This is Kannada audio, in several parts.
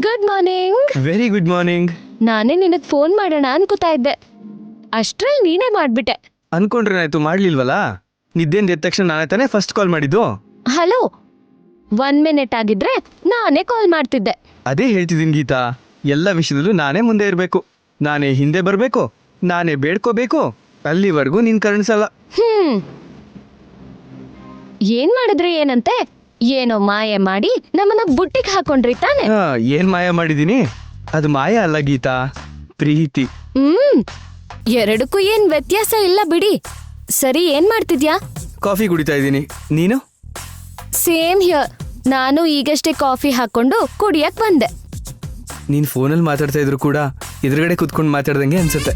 Good morning. Very good morning. ನಾನೇ ನಿನಗೆ ಫೋನ್ ಮಾಡೋಣ ಅನ್ಕೋತಾ ಇದ್ದೆ, ಅಷ್ಟ್ರಲ್ಲಿ ನೀನೇ ಮಾಡ್ಬಿಟ್ಟೆ. ಅನ್ಕೊಂಡ್ರೆ ಆಯ್ತು, ಮಾಡ್ಲಿಲ್ವಲ್ಲ. ನಿದ್ದೇನ್ ಎದ್ದ ತಕ್ಷಣ ನಾನೇ ತಾನೇ ಫಸ್ಟ್ ಕಾಲ್ ಮಾಡಿದ್ದು. ಹಲೋ, 1 ಮಿನಿಟ್ ಆಗಿದ್ರೆ ನಾನೇ ಕಾಲ್ ಮಾಡ್ತಿದ್ದೆ. ಅದೇ ಹೇಳ್ತಿದ್ದೀನಿ ಗೀತಾ, ಎಲ್ಲ ವಿಷಯದಲ್ಲೂ ನಾನೇ ಮುಂದೆ ಇರಬೇಕು, ನಾನೇ ಹಿಂದೆ ಬರಬೇಕು, ನಾನೇ ಬೇಡ್ಕೋಬೇಕು. ಅಲ್ಲಿವರೆಗೂ ನೀನ್ ಕರ್ಣಿಸಲ್ಲ. ಏನ್ ಮಾಡಿದ್ರೆ ಏನಂತೆ, ಏನೋ ಮಾಯ ಮಾಡಿ ನಮ್ಮನ್ನ ಬುಟ್ಟಿಗೆ ಹಾಕೊಂಡ್ರಿ ತಾನೆ. ಏನ್ ಮಾಯ ಮಾಡಿದೀನಿ? ಅದು ಮಾಯ ಅಲ್ಲ ಗೀತಾ, ಪ್ರೀತಿ. ಎರಡಕ್ಕೂ ಏನ್ ವ್ಯತ್ಯಾಸ ಇಲ್ಲ ಬಿಡಿ. ಸರಿ, ಏನ್ ಮಾಡ್ತಿದ್ಯಾ? ಕಾಫಿ ಕುಡಿತಾ ಇದ್ದೀನಿ. ನೀನು? Same here. ನಾನು ಈಗಷ್ಟೇ ಕಾಫಿ ಹಾಕೊಂಡು ಕುಡಿಯಕ್ ಬಂದೆ. ನೀನ್ ಫೋನಲ್ಲಿ ಮಾತಾಡ್ತಾ ಇದ್ರು ಕೂಡ ಎದುರುಗಡೆ ಕುತ್ಕೊಂಡು ಮಾತಾಡ್ದಂಗೆ ಅನ್ಸುತ್ತೆ.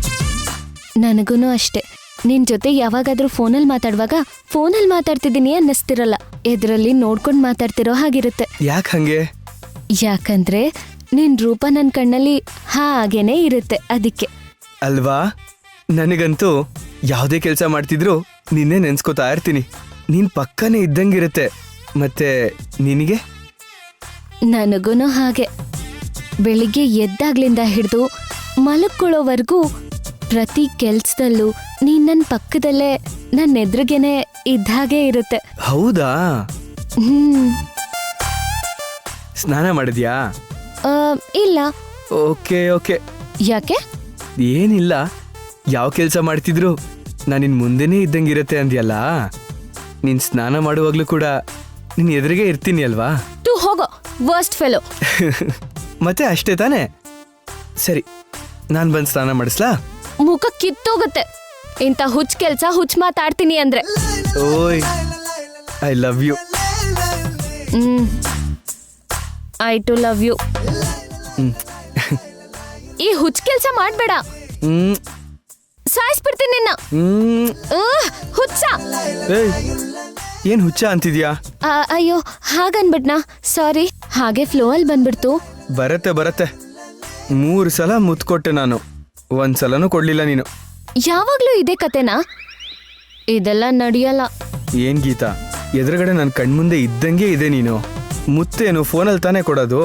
ನನಗೂನು ಅಷ್ಟೇ. ನಿನ್ ಜೊತೆ ಯಾವಾಗಾದ್ರೂ ಫೋನಲ್ಲಿ ಮಾತಾಡುವಾಗ ಫೋನಲ್ಲಿ ಮಾತಾಡ್ತಿದ್ದೀನಿ ಅನ್ನಿಸ್ತಿರಲ್ಲ, ಎದುರಲ್ಲಿ ನೋಡ್ಕೊಂಡು ಮಾತಾಡ್ತಿರೋ ಹಾಗಿರುತ್ತೆ. ಯಾಕೆ ಹಂಗೆ? ಯಾಕಂದ್ರೆ ನಿನ್ ರೂಪ ನನ್ ಕಣ್ಣಲ್ಲಿ ಹಾಗೇನೆ ಇರುತ್ತೆ, ಅದಕ್ಕೆ. ಅಲ್ವಾ? ನನಗಂತೂ ಯಾವುದೇ ಕೆಲಸ ಮಾಡ್ತಿದ್ರು ನಿನ್ನೆ ನೆನ್ಸ್ಕೊತಾ ಇರ್ತೀನಿ. ನೀನ್ ಪಕ್ಕನೇ ಇದ್ದಂಗಿರುತ್ತೆ. ಮತ್ತೆ ನಿನಗೆ? ನನಗೂನು ಹಾಗೆ. ಬೆಳಿಗ್ಗೆ ಎದ್ದಾಗ್ಲಿಂದ ಹಿಡಿದು ಮಲಕ್ಕೊಳ್ಳೋವರೆಗೂ ಪ್ರತಿ ಕೆಲ್ಸದಲ್ಲೂ ನೀನ್ ನನ್ನ ಪಕ್ಕದಲ್ಲೇ, ನನ್ನ ಎದುರಿಗೇನೆ ಇದ್ದಾಗೆ ಇರುತ್ತೆ. ಹೌದಾ? ಸ್ನಾನ ಮಾಡಿದ್ಯಾ? ಇಲ್ಲ. Okay okay. ಯಾಕೆ? ಏನಿಲ್ಲ, ಯಾವ ಕೆಲಸ ಮಾಡ್ತಿದ್ರು ನಾನು ನಿನ್ ಮುಂದೆನೇ ಇದ್ದಂಗಿರತ್ತೆ ಅಂದ್ಯಲ್ಲ. ನೀನ್ ಸ್ನಾನ ಮಾಡುವಾಗ್ಲೂ ಕೂಡ ನಿನ್ ಎದುರಿಗೆ ಇರ್ತೀನಿ ಅಲ್ವಾ? ತೂ ಹೋಗೋ, ವರ್ಸ್ಟ್ ಫೆಲೋ. ಮತ್ತೆ ಅಷ್ಟೇ ತಾನೆ? ಸರಿ, ನಾನ್ ಬಂದು ಸ್ನಾನ ಮಾಡಿಸ್ಲಾ? ಮುಖ ಕಿತ್ತೋಗುತ್ತೆ ಇಂಥ ಹುಚ್ಚ ಕೆಲ್ಸ, ಹುಚ್ಚ ಮಾತಾಡ್ತೀನಿ ಅಂದ್ರೆ. ಓಯ್, I love you. I too love you. ಈ ಹುಚ್ಚ ಕೆಲ್ಸ ಮಾಡ್ಬೇಡ, ಸಾಯಿಸ್ಬಿಡ್ತೀನಿ ನಿನ್ನ. ಹುಚ್ಚ. ಏನ್ ಹುಚ್ಚ ಅಂತಿದ್ಯಾ? ಅಯ್ಯೋ, ಹಾಗನ್ಬಿಟ್ನಾ, ಸಾರಿ. ಹಾಗೆ ಫ್ಲೋ ಅಲ್ಲಿ ಬಂದ್ಬಿಡ್ತು. ಬರತ್ತೆ ಬರತ್ತೆ. 3 ಸಲ ಮುತ್ಕೊಟ್ಟೆ ನಾನು, 1 ಸಲನೂ ಕೊಡ್ಲಿಲ್ಲ ನೀನು. ಯಾವಾಗ್ಲೂ ಇದೇ ಕತೆನಾ? ಇದೆಲ್ಲ ನಡೆಯಲ್ಲ. ಏನ್ ಗೀತಾ, ಎದುರುಗಡೆ ನನ್ನ ಕಣ್ಮುಂದೆ ಇದ್ದಂಗೆ ಇದೆ ನೀನು. ಮುತ್ತೇನು ಫೋನಲ್ಲಿ ತಾನೇ ಕೊಡೋದು?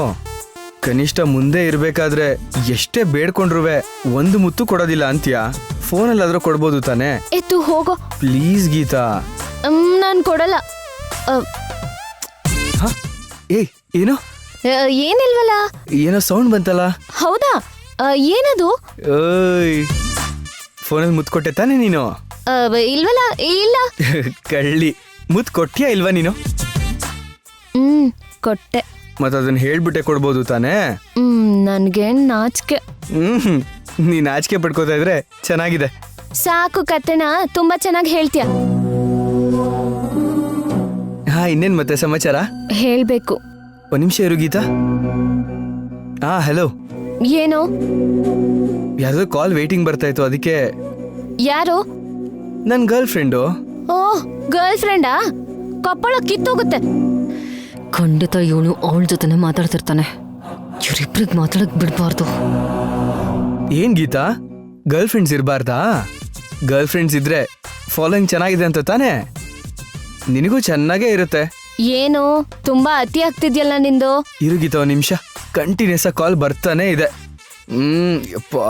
ಕನಿಷ್ಠ ಮುಂದೆ ಇರ್ಬೇಕಾದ್ರೆ ಎಷ್ಟೇ ಬೇಡ್ಕೊಂಡ್ರುವೆ 1 ಮುತ್ತು ಕೊಡೋದಿಲ್ಲ ಅಂತ್ಯಾ? ಫೋನಲ್ಲಾದ್ರೂ ಕೊಡ್ಬೋದು ತಾನೇ? ಎತ್ತು ಹೋಗೋ ಪ್ಲೀಸ್ ಗೀತಾ. ನಾನ್ ಕೊಡಲ್ಲ. ಏಯ್, ಏನೋ ಏನಿಲ್ವಲ್ಲ. ಏನೋ ಸೌಂಡ್ ಬಂತಲ್ಲ? ಹೌದಾ? ಏನದು? ಓಯ್, ಫೋನಲ್ಲಿ ಮುತ್ತು ಕೊಟ್ಟೆ ತಾನೇ ನೀನು? ಇಲ್ವಲ್ಲ. ಇಲ್ಲ. ಕಳ್ಳಿ, ಮುತ್ತು ಕೊಟ್ಟಿಯಾ ಇಲ್ವಾ ನೀನು? ಕೊಟ್ಟೆ. ಮತ್ತದನ್ನ ಹೇಳ್ಬಿಟ್ಟೆ ಕೊಡ್ಬೋದು ತಾನೇ? ನನ್ಗೆ ನಾಚಿಕೆ. ನೀನ್ ನಾಚಿಕೆ ಪಡ್ಕೋತಾ ಇದ್ರೆ ಚೆನ್ನಾಗಿದೆ. ಸಾಕು, ಕತೆನ ತುಂಬಾ ಚೆನ್ನಾಗಿ ಹೇಳ್ತೀಯ. ಹಾ, ಇನ್ನೇನ್ ಮತ್ತೆ ಸಮಾಚಾರ? ಹೇಳ್ಬೇಕು. 1 ನಿಮಿಷ ಇರು ಗೀತಾ. ಹಲೋ. ಏನೋ? ಯಾರ್ದೋ ಕಾಲ್ ವೇಟಿಂಗ್ ಬರ್ತಾ ಇತ್ತು, ಅದಕ್ಕೆ. ಯಾರು? ನನ್ ಗರ್ಲ್ ಫ್ರೆಂಡು. ಓಹ್, ಗರ್ಲ್ ಫ್ರೆಂಡಾ? ಕಪ್ಪಳ ಕಿತ್ತೋಗುತ್ತೆ. ಖಂಡಿತ ಇವನು ಅವಳ ಜೊತೆನೆ ಮಾತಾಡ್ತಿರ್ತಾನೆ. ಇವರಿಬ್ರಿಗೆ ಮಾತಾಡಕ್ ಬಿಡ್ಬಾರ್ದು. ಏನ್ ಗೀತಾ, ಗರ್ಲ್ ಫ್ರೆಂಡ್ಸ್ ಇರಬಾರ್ದಾ? ಗರ್ಲ್ ಫ್ರೆಂಡ್ಸ್ ಇದ್ರೆ ಫಾಲೋಯಿಂಗ್ ಚೆನ್ನಾಗಿದೆ ಅಂತ ತಾನೇ? ನಿನಗೂ ಚೆನ್ನಾಗೇ ಇರುತ್ತೆ. ಏನು ತುಂಬಾ ಅತಿ ಆಗ್ತಿದ್ಯಲ್ಲ ನಿಂದು? ಇರು ಗೀತಾ, 1 ನಿಮಿಷ. ಕಂಟಿನ್ಯೂಸ್ ಆಗಿ ಕಾಲ್ ಬರ್ತಾನೆ ಇದೆ. ಯಪ್ಪಾ.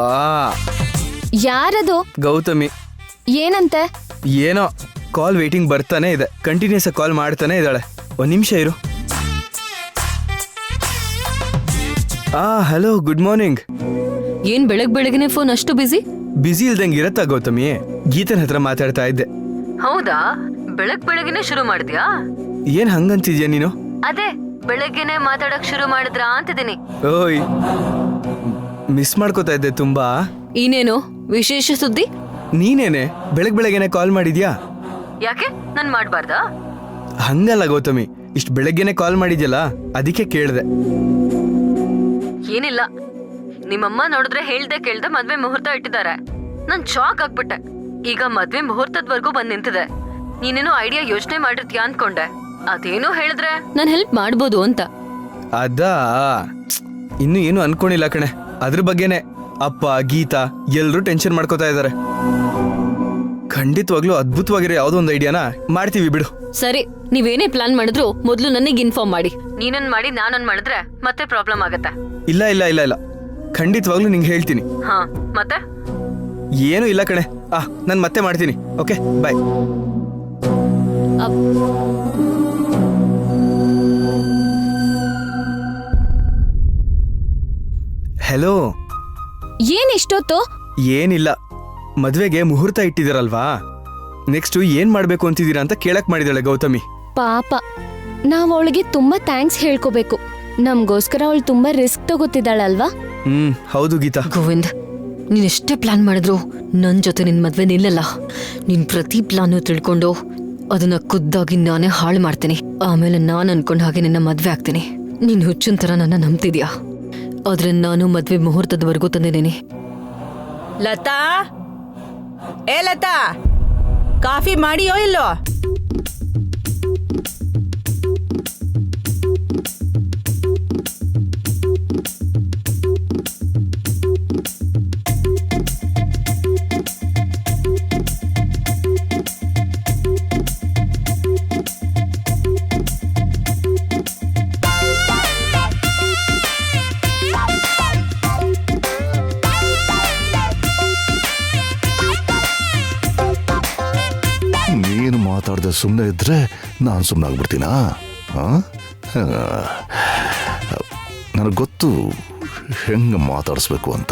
ಯಾರದು? ಗೌತಮಿ. ಏನಂತೆ? ಏನೋ ಕಾಲ್ ವೇಟಿಂಗ್ ಬರ್ತಾನೆ ಇದೆ, ಕಂಟಿನ್ಯೂಸ್ ಆಗಿ ಕಾಲ್ ಮಾಡ್ತಾನೆ ಇದ್ದಾಳೆ. 1 ನಿಮಿಷ ಇರು. Hello, good morning. ಏನ್ ಬೆಳಗ್ಗೆನೆ ಫೋನ್ ಅಷ್ಟು ಬಿಸಿ ಇಲ್ದಂಗೆ ಇರತ್ತಾ ಗೌತಮಿ? ಗೀತನ ಹತ್ರ ಮಾತಾಡ್ತಾ ಇದ್ದೆ. ಹೌದಾ? ಬೆಳಗ್ಗೆನೆ ಶುರು ಮಾಡಿದ್ಯಾ? ಏನ್ ಹಂಗಂತಿದ್ಯಾ ನೀನು? ಅದೇ ಬೆಳಗ್ಗೆನೆ ಮಾತಾಡಕ್ ಶುರು ಮಾಡಿದ್ರಾ ಅಂತಿದ್ದೀನಿ. ಓಯ್, ಮಿಸ್ ಮಾಡ್ಕೋತಾ ಇದ್ದೆ ತುಂಬಾ. ಇನ್ನೇನು ವಿಶೇಷ ಸುದ್ದಿ? ನೀನೇನೆ ಬೆಳಗ್ಗೆನೆ ಕಾಲ್ ಮಾಡಿದ್ಯಾ? ಯಾಕೆ, ನಾನ್ ಮಾಡ್ಬಾರ್ದಾ? ಹಂಗಲ್ಲ ಗೌತಮಿ, ಇಷ್ಟು ಬೆಳಗ್ಗೆನೆ ಕಾಲ್ ಮಾಡಿದ್ಯಲ್ಲ, ಅದಕ್ಕೆ ಕೇಳ್ದೆ. ಏನಿಲ್ಲ, ನಿಮ್ಮಮ್ಮ ನೋಡಿದ್ರೆ ಹೇಳ್ದೆ ಕೇಳ್ದೆ ಮದ್ವೆ ಮುಹೂರ್ತ ಇಟ್ಟಿದ್ದಾರೆ. ನಾನ್ ಶಾಕ್ ಆಗ್ಬಿಟ್ಟೆ. ಈಗ ಮದ್ವೆ ಮುಹೂರ್ತದವರೆಗೂ ಬಂದ್ ನಿಂತಿದೆ. ನೀನೇನೋ ಐಡಿಯಾ ಯೋಚನೆ ಮಾಡಿರ್ತೀಯಾ ಅನ್ಕೊಂಡೆ. ಅದೇನೋ ಹೇಳಿದ್ರೆ ನಾನ್ ಹೆಲ್ಪ್ ಮಾಡ್ಬೋದು ಅಂತ. ಅದಾ, ಇನ್ನು ಏನು ಅನ್ಕೊಂಡಿಲ್ಲ ಕಣೆ. ಅದ್ರ ಬಗ್ಗೆನೆ ಅಪ್ಪ, ಗೀತಾ ಎಲ್ರೂ ಟೆನ್ಷನ್ ಮಾಡ್ಕೋತಾ ಇದ್ದಾರೆ. ಖಂಡಿತವಾಗ್ಲೂ ಅದ್ಭುತವಾಗಿರೋ ಯಾವುದೋ ಒಂದು ಐಡಿಯಾನ ಮಾಡ್ತೀವಿ ಬಿಡು. ಸರಿ, ನೀವೇನೇ ಪ್ಲಾನ್ ಮಾಡಿದ್ರು ಮೊದ್ಲು ನನಗೆ ಇನ್ಫಾರ್ಮ್ ಮಾಡಿ. ನೀನೊಂದ್ ಮಾಡಿ ನಾನೊಂದ್ ಮಾಡಿದ್ರೆ ಮತ್ತೆ ಪ್ರಾಬ್ಲಮ್ ಆಗತ್ತೆ. ಇಲ್ಲ ಇಲ್ಲ ಇಲ್ಲ ಇಲ್ಲ, ಖಂಡಿತವಾಗ್ಲೂ ನಿಂಗೆ ಹೇಳ್ತೀನಿ. ಹಾ, ಮತ್ತೆ ಏನೂ ಇಲ್ಲ ಕಣೆ. ನಾನು ಮತ್ತೆ ಮಾಡ್ತೀನಿ. ಓಕೆ, ಬಾಯ್. ಹೆಲೋ. ಏನ್ ಇಷ್ಟೊತ್ತು? ಏನಿಲ್ಲ, ಮದ್ವೆಗೆ ಮುಹೂರ್ತ ಇಟ್ಟಿದ್ದೀರಲ್ವಾ, ನೆಕ್ಸ್ಟ್ ಏನ್ ಮಾಡ್ಬೇಕು ಅಂತಿದ್ದೀರಾ ಅಂತ ಕೇಳಕ್ ಮಾಡಿದಾಳೆ ಗೌತಮಿ. ಪಾಪ, ನಾವ್ ಅವಳಿಗೆ ತುಂಬಾ ಥ್ಯಾಂಕ್ಸ್ ಹೇಳ್ಕೋಬೇಕು. ನಮ್ಗೋಸ್ಕರ ಅವಳು ತುಂಬಾ ರಿಸ್ಕ್ ತಗೋತಿದ್ದಾಳಲ್ವಾ? ಹೌದು ಗೀತಾ. ಗೋವಿಂದ್, ನೀನ್ ಎಷ್ಟೇ ಪ್ಲಾನ್ ಮಾಡಿದ್ರು ನನ್ ಜೊತೆ ನಿನ್ ಮದ್ವೆ ನಿಲ್ಲಲ್ಲ. ನೀನ್ ಪ್ರತಿ ಪ್ಲಾನು ತಿಳ್ಕೊಂಡು ಅದನ್ನ ಖುದ್ದಾಗಿ ನಾನೇ ಹಾಳು ಮಾಡ್ತೀನಿ. ಆಮೇಲೆ ನಾನ್ ಅನ್ಕೊಂಡ್ ಹಾಗೆ ನಿನ್ನ ಮದ್ವೆ ಆಗ್ತೀನಿ. ನೀನ್ ಹುಚ್ಚಿನ ತರ ನನ್ನ ನಂಬ್ತಿದ್ಯಾ, ಆದ್ರೆ ನಾನು ಮದ್ವೆ ಮುಹೂರ್ತದವರೆಗೂ ತಂದಿದ್ದೀನಿ. ಲತಾ, ಏ ಲತಾ, ಕಾಫಿ ಮಾಡಿಯೋ ಇಲ್ಲೋ? ನೀನು ಮಾತಾಡದೆ ಸುಮ್ಮನೆ ಇದ್ರೆ ನಾನು ಸುಮ್ಮನೆ ಆಗ್ಬಿಡ್ತೀನಾ? ನನಗೆ ಗೊತ್ತು ಹೆಂಗೆ ಮಾತಾಡಿಸ್ಬೇಕು ಅಂತ.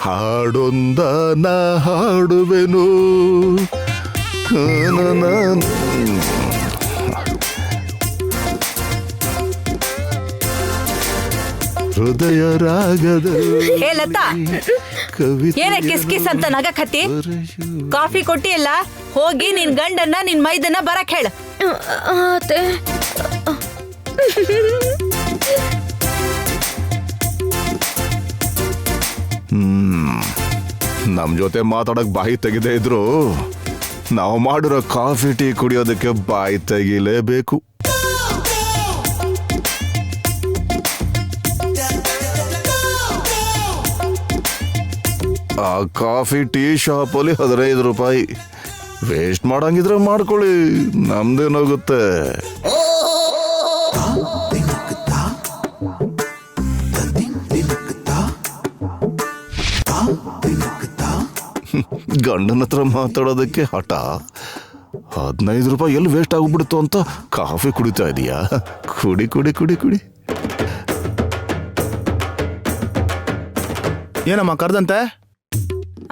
ಹಾಡೊಂದ ನಾ ಹಾಡುವೆನು, ಹೃದಯ ರಾಗದ ಏ ಲತಾ, ಏನ ಕಿಸ್ ಕಿಸ್ ಅಂತ ನಗಕತ್ತಿ? ಕಾಫಿ ಕೊಟ್ಟಿಯಲ್ಲ, ಹೋಗಿ ನಿನ್ ಗಂಡನ್ನ ನಿನ್ ಮೈದನ್ನ ಬರಕ್ ಹೇಳ. ನಮ್ ಜೊತೆ ಮಾತಾಡಕ್ ಬಾಯಿ ತೆಗೆದೇ ಇದ್ರು ನಾವು ಮಾಡಿರೋ ಕಾಫಿ ಟೀ ಕುಡಿಯೋದಕ್ಕೆ ಬಾಯಿ ತೆಗಿಲೇಬೇಕು. ಆ ಕಾಫಿ ಟೀ ಶಾಪಲ್ಲಿ 15 ರೂಪಾಯಿ. ವೇಸ್ಟ್ ಮಾಡಂಗಿದ್ರೆ ಮಾಡ್ಕೊಳ್ಳಿ, ನಮ್ದೇನೋಗುತ್ತೆ. ಗಂಡನ ಹತ್ರ ಮಾತಾಡೋದಕ್ಕೆ ಹಠ. 15 ರೂಪಾಯಿ ಎಲ್ಲಿ ವೇಸ್ಟ್ ಆಗ್ಬಿಡ್ತು ಅಂತ ಕಾಫಿ ಕುಡಿತಾ ಇದೀಯಾ? ಕುಡಿ ಕುಡಿ ಕುಡಿ ಕುಡಿ. ಏನಮ್ಮ ಕರ್ದಂತೆ?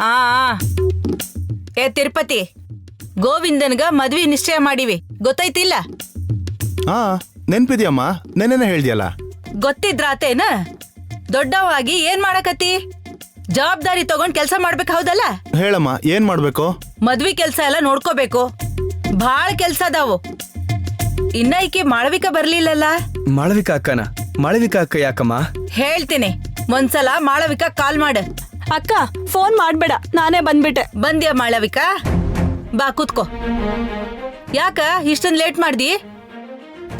ಆ ಏ ತಿರುಪತಿ, ಗೋವಿಂದನ್ಗ ಮದ್ವಿ ನಿಶ್ಚಯ ಮಾಡಿವಿ, ಗೊತ್ತೈತಿಲ್ಲ? ಹಾ, ನೆನ್ಪಿದ್ಯಮ್ಮ, ನೆನ್ನೆನೆ ಹೇಳ್ದಿಯಲ್ಲ. ಗೊತ್ತಿದ್ರಾತೇನ? ದೊಡ್ಡವಾಗಿ ಏನ್ ಮಾಡಕತ್ತಿ? ಜವಾಬ್ದಾರಿ ತಗೊಂಡ್ ಕೆಲ್ಸ ಮಾಡ್ಬೇಕು, ಹೌದಲ್ಲ? ಹೇಳಮ್ಮ, ಏನ್ ಮಾಡ್ಬೇಕು? ಮದ್ವಿ ಕೆಲ್ಸ ಎಲ್ಲ ನೋಡ್ಕೋಬೇಕು, ಭಾಳ ಕೆಲ್ಸ ಅದಾವು. ಇನ್ನ ಈಕೆ ಮಾಳವಿಕ ಬರ್ಲಿಲ್ಲಲ್ಲ? ಮಾಳವಿಕಾ ಅಕ್ಕನ? ಮಾಳವಿಕಾ ಅಕ್ಕ ಯಾಕಮ್ಮ? ಹೇಳ್ತೀನಿ, ಒಂದ್ಸಲ ಮಾಳವಿಕ ಕಾಲ್ ಮಾಡು. ಅಕ್ಕ, ಫೋನ್ ಮಾಡ್ಬೇಡ, ನಾನೇ ಬಂದ್ಬಿಟ್ಟೆ. ಬಂದ್ಯಾ ಮಾಳವಿಕಾ? ಬಾ ಕೂತ್ಕೋ. ಯಾಕ ಇಷ್ಟೊಂದ್ ಲೇಟ್ ಮಾಡ್ದಿ?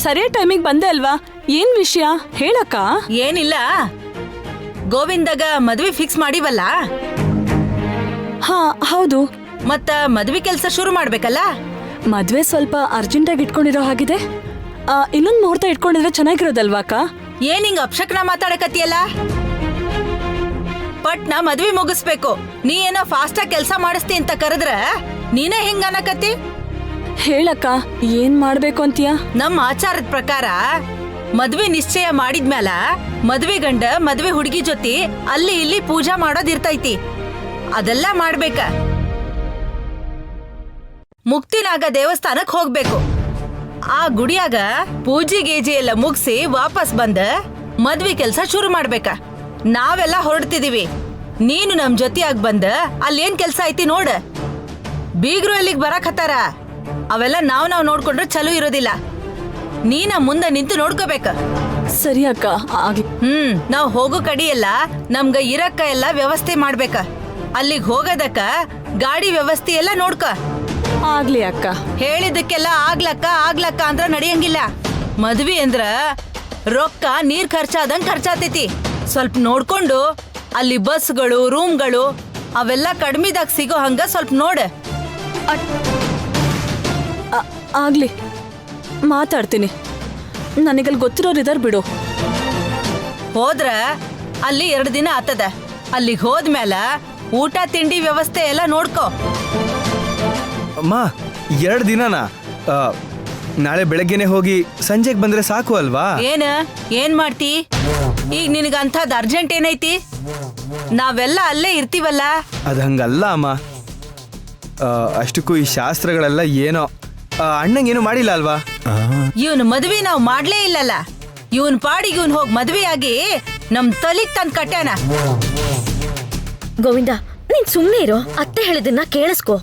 ಸರಿಯಾದ ಟೈಮಿಗೆ ಬಂದೆ ಅಲ್ವಾ? ಏನ್ ವಿಷಯ ಹೇಳಕ್ಕ? ಏನಿಲ್ಲ, ಗೋವಿಂದಾಗ ಮದ್ವೆ ಫಿಕ್ಸ್ ಮಾಡಿವಲ್ಲ. ಹಾ ಹೌದು. ಮತ್ತ ಮದ್ವೆ ಕೆಲ್ಸ ಶುರು ಮಾಡ್ಬೇಕಲ್ಲ? ಮದ್ವೆ ಸ್ವಲ್ಪ ಅರ್ಜೆಂಟಾಗಿ ಇಟ್ಕೊಂಡಿರೋ ಹಾಗಿದೆ. ಇನ್ನೊಂದ್ ಮುಹೂರ್ತ ಇಟ್ಕೊಂಡಿದ್ರೆ ಚೆನ್ನಾಗಿರೋದಲ್ವಾ ಅಕ್ಕ? ಏನ್ ಹಿಂಗ ಅಪ್ಶಕ್ನ ಮಾತಾಡಕತ್ತಿಯಲ್ಲ? ಪಟ್ನ ಮದ್ವೆ ಮುಗಿಸ್ಬೇಕು. ನೀ ಏನೋ ಫಾಸ್ಟಾಗಿ ಕೆಲ್ಸ ಮಾಡಿಸ್ತಿ ಅಂತ ಕರೆದ್ರ ನೀನೇ ಹಿಂಗ ಅನ್ನಕತ್ತಿ? ಹೇಳಕ್ಕ, ಏನ್ ಮಾಡ್ಬೇಕು ಅಂತೀಯ? ನಮ್ಮ ಆಚಾರದ ಪ್ರಕಾರ ಮದ್ವೆ ನಿಶ್ಚಯ ಮಾಡಿದ್ಮ್ಯಾಲ ಮದ್ವೆ ಗಂಡ ಮದ್ವೆ ಹುಡುಗಿ ಜೊತೆ ಅಲ್ಲಿ ಇಲ್ಲಿ ಪೂಜಾ ಮಾಡೋದಿರ್ತೈತಿ, ಅದೆಲ್ಲ ಮಾಡ್ಬೇಕ. ಮುಕ್ತಿನಾಗ ದೇವಸ್ಥಾನಕ್ ಹೋಗ್ಬೇಕು. ಆ ಗುಡಿಯಾಗ ಪೂಜೆ ಗೇಜಿ ಎಲ್ಲ ಮುಗಿಸಿ ವಾಪಸ್ ಬಂದ ಮದ್ವೆ ಕೆಲ್ಸ ಶುರು ಮಾಡ್ಬೇಕ. ನಾವೆಲ್ಲ ಹೊರಡ್ತಿದೀವಿ, ನೀನು ನಮ್ ಜೊತೆಯಾಗಿ ಬಂದ ಅಲ್ಲೇನ್ ಕೆಲ್ಸ ಐತಿ ನೋಡ. ಬೀಗ್ರು ಅಲ್ಲಿಗ್ ಬರಕತ್ತಾರ, ಅವೆಲ್ಲ ನಾವ್ ನೋಡ್ಕೊಂಡ್ರೆ ಚಲೋ ಇರೋದಿಲ್ಲ. ನೀನ ಮುಂದೆ ನಿಂತು ನೋಡ್ಕೋಬೇಕ. ಸರಿ ಅಕ್ಕ, ಆಗ್ಲಿ. ನಾವ್ ಹೋಗೋ ಕಡಿ ಎಲ್ಲ ನಮ್ಗ ಇರಕ್ಕ ಎಲ್ಲ ವ್ಯವಸ್ಥೆ ಮಾಡ್ಬೇಕ. ಅಲ್ಲಿಗ್ ಹೋಗೋದಕ್ಕ ಗಾಡಿ ವ್ಯವಸ್ಥೆ ಎಲ್ಲ ನೋಡ್ಕ. ಆಗ್ಲಿ ಅಕ್ಕ. ಹೇಳಿದಕ್ಕೆಲ್ಲ ಆಗ್ಲಕ್ಕ ಆಗ್ಲಕ್ಕ ಅಂದ್ರ ನಡೆಯಂಗಿಲ್ಲ. ಮದ್ವಿ ಅಂದ್ರ ರೊಕ್ಕ ನೀರ್ ಖರ್ಚಾದಂಗ್ ಖರ್ಚಾತೈತಿ. ಸ್ವಲ್ಪ ನೋಡ್ಕೊಂಡು ಅಲ್ಲಿ ಬಸ್ಗಳು ರೂಮ್ಗಳು ಅವೆಲ್ಲ ಕಡಿಮೆದಾಗ ಸಿಗೋ ಹಂಗ ಸ್ವಲ್ಪ ನೋಡ. ಆಗ್ಲಿ ಮಾತಾಡ್ತೀನಿ. ನನಗಲ್ಲಿ ಗೊತ್ತಿರೋರು ಇದಾರ್ ಬಿಡು. ಹೋದ್ರ ಅಲ್ಲಿ 2 ದಿನ ಆತದ. ಅಲ್ಲಿಗೆ ಹೋದ್ಮೇಲೆ ಊಟ ತಿಂಡಿ ವ್ಯವಸ್ಥೆ ಎಲ್ಲ ನೋಡ್ಕೋ. ಅಮ್ಮ 2 ದಿನನಾ? ನಾಳೆ ಬೆಳಗ್ಗೆನೆ ಹೋಗಿ ಸಂಜೆಗೆ ಬಂದ್ರೆ ಸಾಕು ಅಲ್ವಾ? ಏನ್ ಮಾಡ್ತಿ? ಈಗ ನಿನಗಂಥದ್ದು ಅರ್ಜೆಂಟ್ ಏನೈತಿ? ನಾವೆಲ್ಲ ಅಲ್ಲೇ ಇರ್ತೀವಲ್ಲ. ಅದು ಹಂಗಲ್ಲ ಅಮ್ಮ. ಅಷ್ಟಕ್ಕೂ ಈ ಶಾಸ್ತ್ರಗಳೆಲ್ಲ ಏನೋ ಅಣ್ಣಂಗೇನು ಮಾಡಿಲ್ಲ ಅಲ್ವಾ? ಇವನ್ ಮದ್ವಿ ನಾವ್ ಮಾಡ್ಲೇ ಇಲ್ಲಲ್ಲ. ಇವನ್ ಪಾಡಿಗೆ ಇವನ್ ಹೋಗಿ ಮದ್ವೆಯಾಗಿ ನಮ್ ತಲಿಗ್ ತಂದ್ ಕಟ್ಯಾನ. ಗೋವಿಂದ, ನೀನ್ ಸುಮ್ನೆ ಇರೋ. ಅತ್ತೆ ಹೇಳಿದನ್ನ ಕೇಳಿಸ್ಕೊ.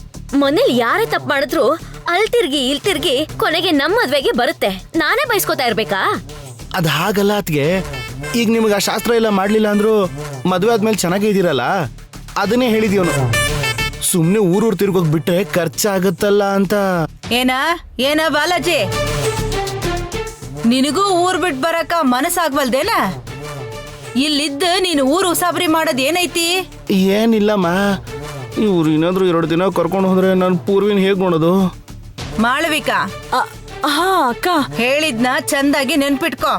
ಮನೇಲಿ ಯಾರೇ ತಪ್ಪು ಮಾಡಿದ್ರು ಅಲ್ ತಿರ್ಗಿ ಕೊನೆಗೆ ನಮ್ಮ ಮದ್ವೆಗೆ ಬರುತ್ತೆ. ನಾನೇ ಬಯಸ್ಕೋತಾ ಇರ್ಬೇಕಾ? ಅದು ಹಾಗಲ್ಲ ಅತ್ಗೆ. ಈಗ ನಿಮಗೆ ಆ ಶಾಸ್ತ್ರ ಎಲ್ಲ ಮಾಡಲಿಲ್ಲ ಅಂದ್ರು ಮದುವೆ ಆದ್ಮೇಲೆ ಚೆನ್ನಾಗೇ ಇದ್ದೀರಲ್ಲ, ಅದನ್ನೇ ಹೇಳಿದೀವನು. ಸುಮ್ಮನೆ ಊರೂರು ತಿರ್ಗೋಗ್ ಬಿಟ್ರೆ ಖರ್ಚಾಗತ್ತಲ್ಲ ಅಂತ. ಏನ ಬಾಲಾಜಿ, ನಿನಗೂ ಊರ್ ಬಿಟ್ ಬರಕ ಮನಸ್ಸಾಗ್ವಲ್ದೇನ? ಇಲ್ಲಿದ್ದ ನೀನು ಊರು ಉಸಾಬರಿ ಮಾಡೋದ್ ಏನೈತಿ? ಏನಿಲ್ಲಮ್ಮ, ಇವ್ರು ಏನಾದ್ರು 2 ದಿನ ಕರ್ಕೊಂಡು ಹೋದ್ರೆ ನಾನು ಪೂರ್ವಿನ ಹೇಗ್ ನೋಡೋದು? ಮಾಳವಿಕಾ, ಹಾ ಅಕ್ಕ, ಹೇಳಿದ್ನ ಚಂದಾಗಿ ನೆನ್ಪಿಟ್ಕೋ.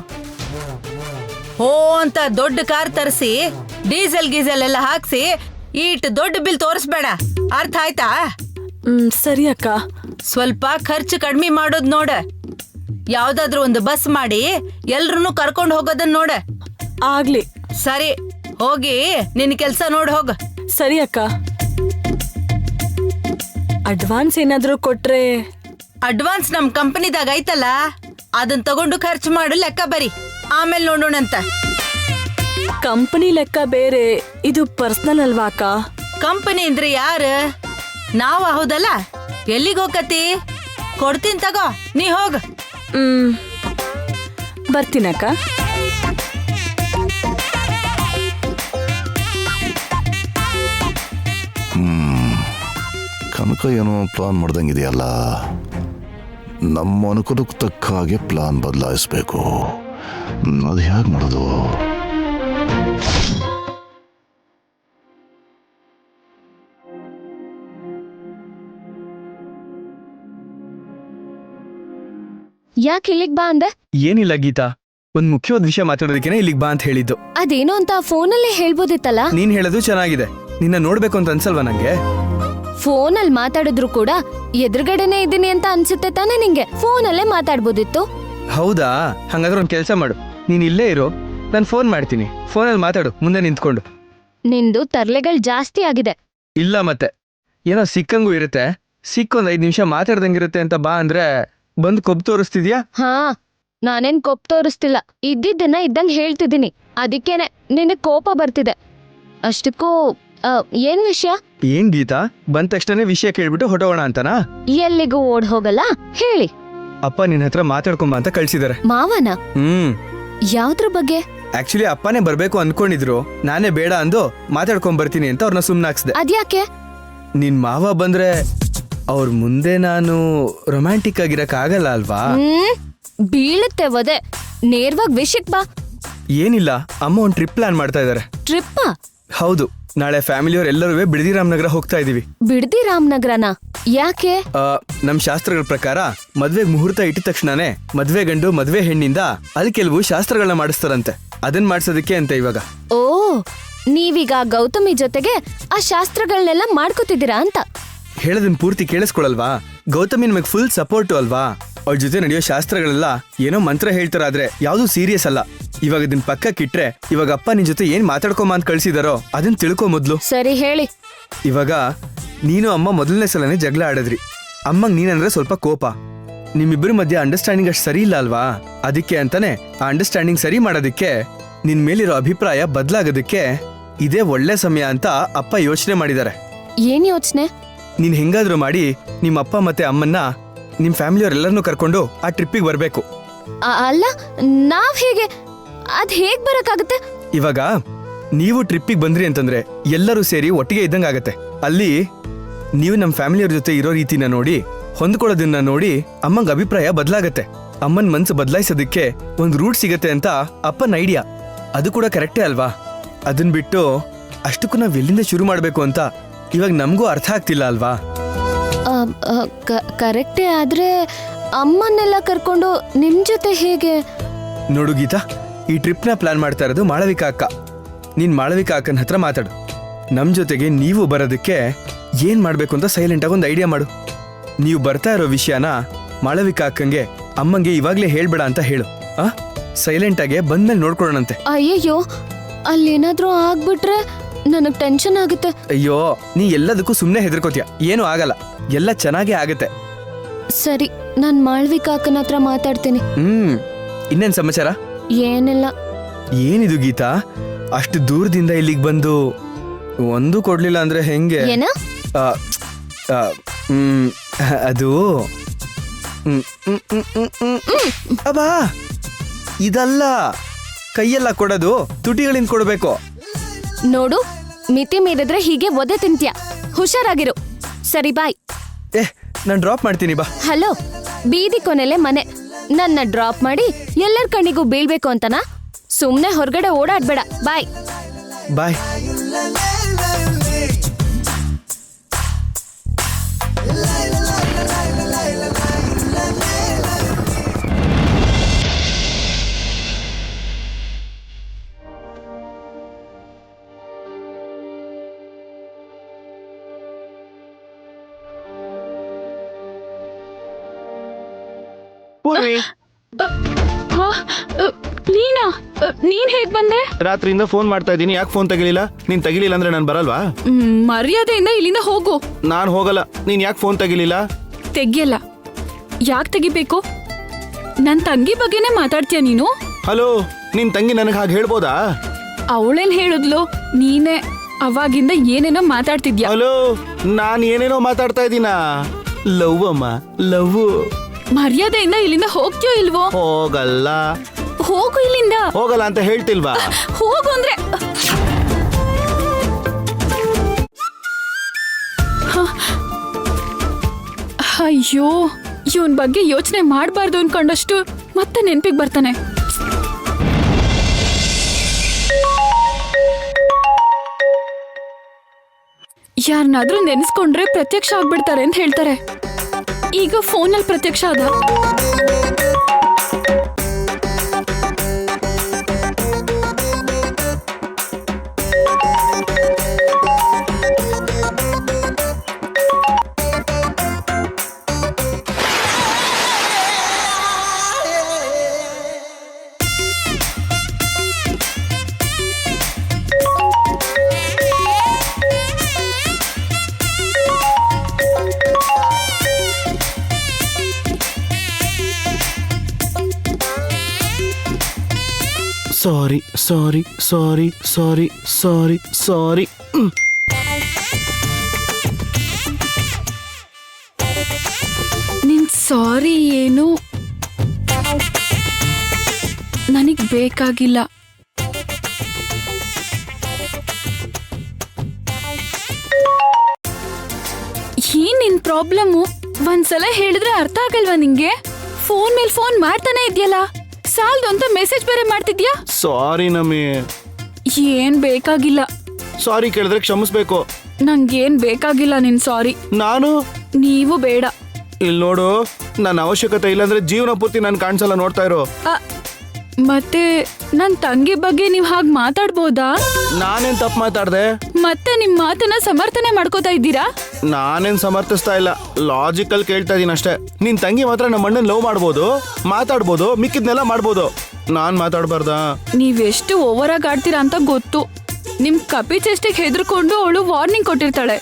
ಹೋ ಅಂತ ದೊಡ್ಡ ಕಾರ್ ತರಿಸಿ ಡೀಸೆಲ್ ಗೀಸೆಲ್ ಎಲ್ಲ ಹಾಕ್ಸಿ ಈಟ್ ದೊಡ್ಡ ಬಿಲ್ ತೋರಿಸ್ಬೇಡ. ಅರ್ಥ ಆಯ್ತಾ? ಸರಿ ಅಕ್ಕ. ಸ್ವಲ್ಪ ಖರ್ಚು ಕಡಿಮೆ ಮಾಡೋದ್ ನೋಡ. ಯಾವ್ದಾದ್ರು ಒಂದು ಬಸ್ ಮಾಡಿ ಎಲ್ರನ್ನೂ ಕರ್ಕೊಂಡು ಹೋಗೋದನ್ನ ನೋಡ. ಆಗ್ಲಿ. ಸರಿ, ಹೋಗಿ ನಿನ್ ಕೆಲ್ಸ ನೋಡ್ ಹೋಗ. ಸರಿ ಅಕ್ಕ. ಅಡ್ವಾನ್ಸ್ ಏನಾದ್ರೂ ಕೊಟ್ರೆ? ಅಡ್ವಾನ್ಸ್ ನಮ್ ಕಂಪನಿದಾಗ ಐತಲ್ಲ, ಅದನ್ ತಗೊಂಡು ಖರ್ಚು ಮಾಡು, ಲೆಕ್ಕ ಬರಿ. ಆಮೇಲೆ ನೋಡೋಣಂತ. ಕಂಪನಿ ಲೆಕ್ಕ ಬೇರೆ, ಇದು ಪರ್ಸನಲ್ ಅಲ್ವಾ ಅಕ್ಕ? ಕಂಪನಿ ಅಂದ್ರೆ ಯಾರು? ನಾವ್ ಹೌದಲ್ಲ. ಎಲ್ಲಿಗೆ ಹೋಗತಿ? ಕೊಡ್ತೀನಿ ತಗೋ, ನೀ ಹೋಗ. ಬರ್ತೀನಕ್ಕ. ಕನಕ ಏನೋ ಪ್ಲಾನ್ ಮಾಡ್ದಂಗಿದೆಯಲ್ಲ. ನಮ್ಮ ಅನುಕೂಲಕ್ಕೆ ತಕ್ಕ ಹಾಗೆ ಪ್ಲಾನ್ ಬದಲಾಯಿಸ್ಬೇಕು. ಅದು ಹೇಗೆ ಮಾಡೋದು? ಯಾಕೆ ಇಲ್ಲಿಗ್ ಬಾ ಅಂದೆ? ಏನಿಲ್ಲ ಗೀತಾ, ಒಂದ್ ಮುಖ್ಯವಾದ ವಿಷಯ ಮಾತಾಡೋದಕ್ಕೇನೆ ಇಲ್ಲಿಗೆ ಬಾ ಅಂತ ಹೇಳಿದ್ದು. ಅದೇನೋ ಅಂತ ಫೋನಲ್ಲೇ ಹೇಳ್ಬೋದಿತ್ತಲ್ಲ. ನೀನ್ ಹೇಳೋದು ಚೆನ್ನಾಗಿದೆ. ನಿನ್ನ ನೋಡ್ಬೇಕು ಅಂತ ಅನ್ಸಲ್ವಾ ನಂಗೆ? ಫೋನಲ್ಲಿ ಮಾತಾಡಿದ್ರು ಕೂಡ ಎದುರುಗಡೆನೆ ಇದ್ದೀನಿ ಅಂತ ಅನ್ಸುತ್ತೆ ತಾನೇ ನಿಂಗೆ? ಫೋನಲ್ಲೇ ಮಾತಾಡ್ಬೋದಿತ್ತು. ಹೌದಾ? ಹಂಗಾದ್ರೆ ಒಂದ್ ಕೆಲ್ಸ ಮಾಡು, ನೀನ್ ಇಲ್ಲೇ ಇರೋ, ನಾನು ಫೋನ್ ಮಾಡ್ತೀನಿ. ಫೋನಲ್ಲಿ ಮಾತಾಡು ಮುಂದೆ ನಿಂತ್ಕೊಂಡು. ನಿಂದು ತರ್ಲೆಗಳು ಜಾಸ್ತಿ ಆಗಿದೆ. ಇಲ್ಲ ಮತ್ತೆ ಏನೋ ಸಿಕ್ಕಂಗೂ ಇರುತ್ತೆ. ಸಿಕ್ಕೊಂದ್ 5 ನಿಮಿಷ ಮಾತಾಡ್ದಂಗಿರುತ್ತೆ ಅಂತ ಬಾ ಅಂದ್ರೆ ಬಂದು ಕೊಬ್ಬು ತೋರಿಸ್ತಿದ್ಯಾ? ಹಾ, ನಾನೇನ್ ಕೋಪ ತೋರಿಸ್ತಿಲ್ಲ. ಇದ್ದಿದ್ದನ್ನ ಇದ್ದಂಗೆ ಹೇಳ್ತಿದ್ದೀನಿ. ಅದಕ್ಕೇನೆ ನಿನಗ್ ಕೋಪ ಬರ್ತಿದೆ. ಅಷ್ಟಕ್ಕೂ ಏನ್ ವಿಷಯ? ಏನ್ ಗೀತಾ, ಬಂದ ತಕ್ಷಣ ವಿಷಯ ಕೇಳ್ಬಿಟ್ಟು ಹೊಟ್ಟೋಗೋಣ ಅಂತನಾ? ಎಲ್ಲಿಗೂ ಓಡ್ ಹೋಗಲ್ಲ, ಹೇಳಿ. ಅಪ್ಪ ನಿನ್ನ ಹತ್ರ ಮಾತಾಡ್ಕೊಂಬ ಅಂತ ಕಳ್ಸಿದಾರೆ. ಮಾವನ? ಯಾವ್ದ್ರ ಬಗ್ಗೆ? ಆಕ್ಚುಲಿ ಅಪ್ಪನೇ ಬರ್ಬೇಕು ಅನ್ಕೊಂಡಿದ್ರು. ನಾನೇ ಬೇಡ ಅಂದು ಮಾತಾಡ್ಕೊಂಡ್ ಬರ್ತೀನಿ ಅಂತ ಅವ್ರನ್ನ ಸುಮ್ನಾಕ್ಸ್ದೆ. ಅದ್ಯಾಕೆ? ನಿನ್ ಮಾವ ಬಂದ್ರೆ ಅವ್ರ ಮುಂದೆ ನಾನು ರೊಮ್ಯಾಂಟಿಕ್ ಆಗಿರಕ್ ಆಗಲ್ಲ ಅಲ್ವಾ? ಬೀಳುತ್ತೆ ವದೆ. ನೇರವಾಗಿ ವಿಷಯಕ್ ಬಾ. ಏನಿಲ್ಲ, ಅಮ್ಮ ಒಂದ್ ಟ್ರಿಪ್ ಪ್ಲಾನ್ ಮಾಡ್ತಾ ಇದಾರೆ. ಟ್ರಿಪ್ಪ? ಹೌದು, ನಾಳೆ ಫ್ಯಾಮಿಲಿಯವ್ರ ಎಲ್ಲರೂ ಬಿಡದಿ ರಾಮನಗರ ಹೋಗ್ತಾ ಇದೀವಿ. ಬಿಡದಿ ರಾಮನಗರನ? ಯಾಕೆ? ನಮ್ ಶಾಸ್ತ್ರಗಳ ಪ್ರಕಾರ ಮದ್ವೆಗ್ ಮುಹೂರ್ತ ಇಟ್ಟ ತಕ್ಷಣನೇ ಮದ್ವೆ ಗಂಡು ಮದ್ವೆ ಹೆಣ್ಣಿಂದ ಅಲ್ಲಿ ಕೆಲವು ಶಾಸ್ತ್ರಗಳನ್ನ ಮಾಡಿಸ್ತಾರಂತೆ. ಅದನ್ ಮಾಡ್ಸೋದಕ್ಕೆ ಅಂತ ಇವಾಗ. ಓ, ನೀವೀಗ ಗೌತಮಿ ಜೊತೆಗೆ ಆ ಶಾಸ್ತ್ರಗಳನ್ನೆಲ್ಲ ಮಾಡ್ಕೋತಿದ್ದೀರಾ ಅಂತ? ಹೇಳದನ್ ಪೂರ್ತಿ ಕೇಳಿಸ್ಕೊಳಲ್ವಾ? ಗೌತಮಿ ನಮಗ್ ಫುಲ್ ಸಪೋರ್ಟು ಅಲ್ವಾ? ಅವ್ರ ಜೊತೆ ನಡೆಯೋ ಶಾಸ್ತ್ರಗಳೆಲ್ಲ ಏನೋ ಮಂತ್ರ ಹೇಳ್ತಾರಾದ್ರೆ ಯಾವ್ದು ಸೀರಿಯಸ್ ಅಲ್ಲ. ಇವಾಗ ಇದನ್ ಪಕ್ಕಕ್ಕಿಟ್ರೆ ಇವಾಗ ಅಪ್ಪ ನಿನ್ ಜೊತೆ ಏನ್ ಮಾತಾಡ್ಕೊಂಬ ಅಂತ ಕಳ್ಸಿದಾರೋ ಅದನ್ ತಿಳ್ಕೊ ಮೊದ್ಲು. ಸರಿ, ಹೇಳಿ. ಇವಾಗ ನೀನು ಅಮ್ಮ ಮೊದಲನೇ ಸಲನೇ ಜಗಳ ಆಡಿದ್ರಿ. ಅಮ್ಮಂಗ್ ನೀನಂದ್ರೆ ಸ್ವಲ್ಪ ಕೋಪ. ನಿಮ್ಮಿಬ್ಬರ ಮಧ್ಯೆ ಅಂಡರ್ಸ್ಟ್ಯಾಂಡಿಂಗ್ ಅಷ್ಟು ಸರಿ ಇಲ್ಲ ಅಲ್ವಾ? ಅದಕ್ಕೆ ಅಂತಾನೆ ಆ ಅಂಡರ್ಸ್ಟ್ಯಾಂಡಿಂಗ್ ಸರಿ ಮಾಡೋದಕ್ಕೆ, ನಿನ್ ಮೇಲಿರೋ ಅಭಿಪ್ರಾಯ ಬದಲಾಗೋದಕ್ಕೆ ಇದೇ ಒಳ್ಳೆ ಸಮಯ ಅಂತ ಅಪ್ಪ ಯೋಚನೆ ಮಾಡಿದ್ದಾರೆ. ಏನ್ ಯೋಚನೆ? ನೀನ್ ಹೆಂಗಾದ್ರೂ ಮಾಡಿ ನಿಮ್ಮ ಅಪ್ಪ ಮತ್ತೆ ಅಮ್ಮನ್ನ ನಿಮ್ ಫ್ಯಾಮಿಲಿಯವರೆಲ್ಲರನ್ನೂ ಕರ್ಕೊಂಡು ಆ ಟ್ರಿಪ್ಪಿಗೆ ಬರ್ಬೇಕು. ಅಲ್ಲ, ನಾವ್ ಹೇಗೆ? ಅದ್ ಹೇಗ್ ಬರಕ್ಕಾಗತ್ತೆ? ಇವಾಗ ನೀವು ಟ್ರಿಪ್ಪಿಗೆ ಬಂದ್ರಿ ಅಂತಂದ್ರೆ ಎಲ್ಲರೂ ಸೇರಿ ಒಟ್ಟಿಗೆ ಇದ್ದಂಗಾಗತ್ತೆ. ಅಲ್ಲಿ ನೀವು ನಮ್ಮ ಫ್ಯಾಮಿಲಿಯವ್ರ ಜೊತೆ ಇರೋ ರೀತಿನ ನೋಡಿ, ಹೊಂದ್ಕೊಳ್ಳೋದನ್ನ ನೋಡಿ ಅಮ್ಮಂಗ್ ಅಭಿಪ್ರಾಯ ಬದಲಾಗತ್ತೆ. ಅಮ್ಮನ್ ಮನ್ಸು ಬದಲಾಯಿಸೋದಕ್ಕೆ ಒಂದ್ ರೂಟ್ ಸಿಗತ್ತೆ ಅಂತ ಅಪ್ಪನ ಐಡಿಯಾ. ಅದು ಕೂಡ ಕರೆಕ್ಟೇ ಅಲ್ವಾ? ಅದನ್ ಬಿಟ್ಟು ಅಷ್ಟಕ್ಕೂ ನಾವ್ ಎಲ್ಲಿಂದ ಶುರು ಮಾಡ್ಬೇಕು ಅಂತ ಇವಾಗ ನಮಗೂ ಅರ್ಥ ಆಗ್ತಿಲ್ಲ ಅಲ್ವಾ? ಕರೆಕ್ಟೇ, ಆದ್ರೆ ಅಮ್ಮನ್ನೆಲ್ಲ ಕರ್ಕೊಂಡು ನಿಮ್ ಜೊತೆ ಹೇಗೆ? ನೋಡು ಗೀತಾ, ಈ ಟ್ರಿಪ್ನ ಪ್ಲಾನ್ ಮಾಡ್ತಾ ಇರೋದು ಮಾಳವಿಕಾ ಅಕ್ಕ. ನೀನ್ ಮಾಳವಿಕಾ ಅಕ್ಕನ ಹತ್ರ ಮಾತಾಡು. ನಮ್ ಜೊತೆಗೆ ನೀವು ಬರೋದಕ್ಕೆ ಏನ್ ಮಾಡ್ಬೇಕು ಅಂತ ಸೈಲೆಂಟ್ ಆಗಿ ಒಂದು ಐಡಿಯಾ ಮಾಡು. ನೀವು ಬರ್ತಾ ಇರೋ ವಿಷಯನ ಮಾಳವಿಕಾ ಅಕ್ಕಂಗೆ ಅಮ್ಮಂಗೆ ಇವಾಗ್ಲೇ ಹೇಳ್ಬೇಡ ಅಂತ ಹೇಳು. ಸೈಲೆಂಟ್ ಆಗಿ ಬಂದ್ಮೇಲೆ ನೋಡ್ಕೊಳ್ಳೋಣಂತೆ. ಅಯ್ಯಯ್ಯೋ, ಅಲ್ಲೇನಾದ್ರೂ ಆಗ್ಬಿಟ್ರೆ ನನಗ್ ಟೆನ್ಷನ್ ಆಗುತ್ತೆ. ಅಯ್ಯೋ, ನೀ ಎಲ್ಲದಕ್ಕೂ ಸುಮ್ಮನೆ ಹೆದರ್ಕೋತೀಯ. ಏನೂ ಆಗಲ್ಲ, ಎಲ್ಲ ಚೆನ್ನಾಗೇ ಆಗತ್ತೆ. ಸರಿ, ನಾನ್ ಮಾಳ್ವಿಕಾ ಅಕ್ಕನ ಹತ್ರ ಮಾತಾಡ್ತೀನಿ. ಇನ್ನೇನ್ ಸಮಾಚಾರ? ಏನಿಲ್ಲ. ಏನಿದು ಗೀತಾ, ಅಷ್ಟು ದೂರದಿಂದ ಇಲ್ಲಿಗೆ ಬಂದು ಒಂದು ಕೊಡ್ಲಿಲ್ಲ ಅಂದ್ರೆ ಹೆಂಗೆ? ಏನ? ಆ, ಆ, ಅದು ಅಬ್ಬಾ, ಇದಲ್ಲ, ಕೈಯೆಲ್ಲ ಕೊಡೋದು ತುಟಿಗಳಿಂದ ಕೊಡ್ಬೇಕು. ನೋಡು, ಮಿತಿ ಮೀರಿದ್ರೆ ಹೀಗೆ ಒದೆ ತಿಂತ್ಯ. ಹುಷಾರಾಗಿರು. ಸರಿ, ಬಾಯ್. ನಾನು ಡ್ರಾಪ್ ಮಾಡ್ತೀನಿ, ಬಾ. ಹಲೋ, ಬೀದಿ ಕೊನೆಲೆ ಮನೆ. ನನ್ನ ಡ್ರಾಪ್ ಮಾಡಿ ಎಲ್ಲರ ಕಣ್ಣಿಗೂ ಬೀಳ್ಬೇಕು ಅಂತನಾ? ಸುಮ್ನೆ ಹೊರಗಡೆ ಓಡಾಡ್ಬೇಡ. ಬಾಯ್ ಬಾಯ್. ನೀನಾ? ನೀನ್ ಹೇಗ್ ಬಂದೆ? ರಾತ್ರಿಯಿಂದ ಫೋನ್ ಮಾಡ್ತಾ ಇದ್ದೀನಿ, ಯಾಕೆ ಫೋನ್ ತೆಗಿಲಿಲ್ಲ? ನೀನ್ ತೆಗಿಲಿಲ್ಲ ಅಂದ್ರೆ ನಾನು ಬರಲ್ವಾ? ಮರ್ಯಾದೆಯಿಂದ ಇಲ್ಲಿಂದ ಹೋಗು. ನಾನು ಹೋಗಲ್ಲ. ನೀನ್ ಯಾಕೆ ಫೋನ್ ತೆಗಿಲಿಲ್ಲ? ತೆಗಿಯಲ್ಲ. ಯಾಕೆ ತೆಗಿಬೇಕು? ನನ್ ತಂಗಿ ಬಗ್ಗೆನೇ ಮಾತಾಡ್ತೀಯ ನೀನು? ಹಲೋ, ನಿನ್ ತಂಗಿ ನನಗೆ ಹಾಗೆ ಹೇಳ್ಬೋದಾ? ಅವಳೇನ್ ಹೇಳಿದ್ಲು? ನೀನೇ ಅವಾಗಿಂದ ಏನೇನೋ ಮಾತಾಡ್ತಿದ್ಯಾ. ಹಲೋ, ನಾನ್ ಏನೇನೋ ಮಾತಾಡ್ತಾ ಇದ್ದೀನಾ? ಲವ್ ಅಮ್ಮ, ಲವ್. ಮರ್ಯಾದೆಯಿಂದ ಇಲ್ಲಿಂದ ಹೋಗ್ತೀಯೋ ಇಲ್ವೋ? ಹೋಗಲ್ಲ. ಹೋಗು ಇಲ್ಲಿಂದ. ಹೋಗಲ್ಲ ಅಂತ ಹೇಳ್ತಿಲ್ವಾ? ಹೋಗು ಅಂದ್ರೆ. ಅಯ್ಯೋ, ಇವನ್ ಬಗ್ಗೆ ಯೋಚನೆ ಮಾಡಬಾರ್ದು ಅನ್ಕೊಂಡಷ್ಟು ಮತ್ತೆ ನೆನ್ಪಿಗೆ ಬರ್ತಾನೆ. ಯಾರನ್ನಾದ್ರೂ ನೆನೆಸ್ಕೊಂಡ್ರೆ ಪ್ರತ್ಯಕ್ಷ ಆಗ್ಬಿಡ್ತಾರೆ ಅಂತ ಹೇಳ್ತಾರೆ. ಈಗ ಫೋನಲ್ಲಿ ಪ್ರತ್ಯಕ್ಷ ಆದ. ಸಾರಿ ಸಾರಿ ಸಾರಿ ಸಾರಿ ಸಾರಿ ಸಾರಿ. ನಿನ್ ಸಾರಿ ಏನು ನನಗ್ ಬೇಕಾಗಿಲ್ಲ. ಏನ್ ನಿನ್ ಪ್ರಾಬ್ಲಮ್ಮು? ಒಂದ್ಸಲ ಹೇಳಿದ್ರೆ ಅರ್ಥ ಆಗಲ್ವಾ ನಿಂಗೆ? ಫೋನ್ ಮೇಲ್ ಫೋನ್ ಮಾಡ್ತಾನೆ ಇದ್ಯಲ್ಲ, ಸಾಲ್ದು ಅಂತ ಮೆಸೇಜ್ ಬೇರೆ ಮಾಡ್ತಿದ್ಯಾ. ಸಾರಿ ನಮ್ಮಿ. ಏನ್ ಬೇಕಾಗಿಲ್ಲ. ಸಾರಿ ಕೇಳಿದ್ರೆ ಕ್ಷಮಿಸ್ಬೇಕು. ನಂಗೇನ್ ಬೇಕಾಗಿಲ್ಲ ನಿನ್ ಸಾರಿ. ನಾನು? ನೀವು ಬೇಡ. ಇಲ್ಲಿ ನೋಡು, ನನ್ನ ಅವಶ್ಯಕತೆ ಇಲ್ಲಾಂದ್ರೆ ಜೀವನ ಪೂರ್ತಿ ನಾನು ಕಾಣಿಸಲ್ಲ, ನೋಡ್ತಾ ಇರೋ. ಮತ್ತೆ ನನ್ ತಂಗಿ ಬಗ್ಗೆ ನೀವ್ ಹಾಗ್ ಮಾತಾಡ್ಬೋದಾ? ನಾನೇನ್ ತಪ್ಪು ಮಾತಾಡ್ದೆ? ಮತ್ತೆ ನಿಮ್ ಮಾತನ್ನ ಸಮರ್ಥನೆ ಮಾಡ್ಕೋತಾ ಇದ್ದೀರಾ? ನಾನೇನ್ ಸಮರ್ಥಿಸ್ತಾ ಇಲ್ಲ, ಲಾಜಿಕಲ್ ಕೇಳ್ತಾ ಇದೀನಿ ಅಷ್ಟೇ. ನಿನ್ ತಂಗಿ ಮಾತ್ರ ನಮ್ಮ ಅಣ್ಣನ್ ಲವ್ ಮಾಡ್ಬೋದು, ಮಾತಾಡ್ಬೋದು, ಮಿಕ್ಕಿದ್ನೆಲ್ಲ ಮಾಡ್ಬೋದು. ನಾನ್ ಮಾತಾಡ್ಬಾರ್ದಾ? ನೀವೆಷ್ಟು ಓವರ್ ಆಗಿ ಆಡ್ತೀರಾ ಅಂತ ಗೊತ್ತು. ನಿಮ್ ಕಪಿ ಚೆಸ್ಟಿಗೆ ಹೆದರ್ಕೊಂಡು ಅವಳು ವಾರ್ನಿಂಗ್ ಕೊಟ್ಟಿರ್ತಾಳೆ,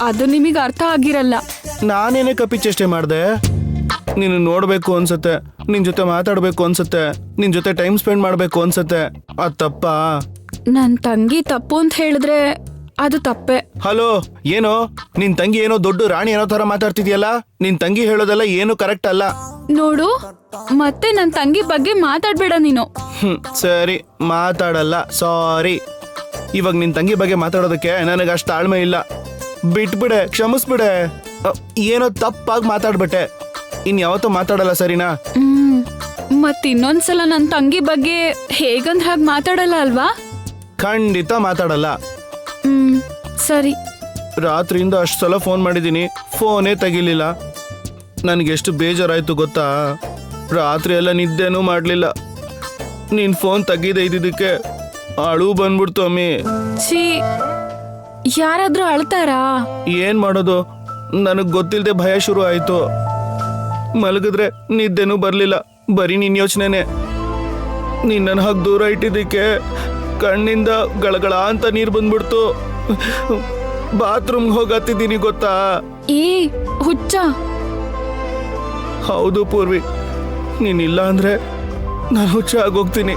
ಅದು ನಿಮಗೆ ಅರ್ಥ ಆಗಿರಲ್ಲ. ನಾನೇನೇ ಕಪಿ ಚೇಷ್ಟೆ ಮಾಡ್ದೆ? ನೀನು ನೋಡ್ಬೇಕು ಅನ್ಸತ್ತೆ, ನಿನ್ ಜೊತೆ ಮಾತಾಡ್ಬೇಕು ಅನ್ಸತ್ತೆ, ನಿನ್ ಜೊತೆ ಟೈಮ್ ಸ್ಪೆಂಡ್ ಮಾಡ್ಬೇಕು ಅನ್ಸತ್ತೆ. ಅದ್ ತಪ್ಪಾ? ನನ್ ತಂಗಿ ತಪ್ಪು ಅಂತ ಹೇಳಿದ್ರೆ ಅದು ತಪ್ಪೆ. ಹಲೋ, ಏನೋ ನಿನ್ ತಂಗಿ ಏನೋ ದೊಡ್ಡ ರಾಣಿ ಏನೋ ತರ ಮಾತಾಡ್ತಿದ್ಯಲ್ಲ. ನಿನ್ ತಂಗಿ ಹೇಳೋದೆಲ್ಲ ಏನು ಕರೆಕ್ಟ್ ಅಲ್ಲ. ನೋಡು, ಮತ್ತೆ ನನ್ ತಂಗಿ ಬಗ್ಗೆ ಮಾತಾಡ್ಬೇಡ ನೀನು. ಸರಿ, ಮಾತಾಡಲ್ಲ, ಸಾರಿ. ಇವಾಗ ನಿನ್ ತಂಗಿ ಬಗ್ಗೆ ಮಾತಾಡೋದಕ್ಕೆ ನನಗೆ ಅಷ್ಟು ತಾಳ್ಮೆ ಇಲ್ಲ. ಬಿಟ್ಬಿಡೆ, ಕ್ಷಮಿಸ್ಬಿಡೆ. ಏನೋ ತಪ್ಪಾಗಿ ಮಾತಾಡ್ಬಿಟ್ಟೆ, ಇನ್ ಯಾವತ್ತೂ ಮಾತಾಡಲ್ಲ, ಸರಿನಾ? ಮತ್ ಇನ್ನೊಂದ್ಸಲ ನನ್ ತಂಗಿ ಬಗ್ಗೆ ಹೇಗಂದ್ ಹಾಗೆ ಮಾತಾಡಲ್ಲ ಅಲ್ವಾ? ಖಂಡಿತ ಮಾತಾಡಲ್ಲ. ಸರಿ. ರಾತ್ರಿಯಿಂದ ಅಷ್ಟು ಸಲ ಫೋನ್ ಮಾಡಿದ್ದೀನಿ, ಫೋನೇ ತೆಗಿಲಿಲ್ಲ. ನನಗೆ ಎಷ್ಟು ಬೇಜಾರಾಯ್ತು ಗೊತ್ತಾ? ರಾತ್ರಿ ಎಲ್ಲ ನಿದ್ದೆನೂ ಮಾಡಲಿಲ್ಲ. ನೀನ್ ಫೋನ್ ತೆಗೀದೇ ಇದ್ದಿದ್ದಕ್ಕೆ ಅಳು ಬಂದ್ಬಿಡ್ತು ಅಮ್ಮಿ. ಛೀ, ಯಾರಾದ್ರೂ ಅಳ್ತಾರಾ? ಏನ್ ಮಾಡೋದು, ನನಗ್ ಗೊತ್ತಿಲ್ಲದೆ ಭಯ ಶುರು ಆಯ್ತು. ಮಲಗಿದ್ರೆ ನಿದ್ದೆನೂ ಬರ್ಲಿಲ್ಲ, ಬರೀ ನಿನ್ ಯೋಚನೆನೆ. ನಿನ್ನ ಹಾಗೆ ದೂರ ಇಟ್ಟಿದ್ದಕ್ಕೆ ಕಣ್ಣಿಂದ ಗಳಗಳ ಅಂತ ನೀರ್ ಬಂದ್ಬಿಡ್ತು. ಬಾತ್ರೂಮ್ಗೆ ಹೋಗತ್ತಿದ್ದೀನಿ ಗೊತ್ತಾ? ಏ ಹುಚ್ಚ, ಹೌದು ಪೂರ್ವಿ, ನೀನಿಲ್ಲ ಅಂದ್ರೆ ನಾನು ಹುಚ್ಚ ಆಗೋಗ್ತೀನಿ.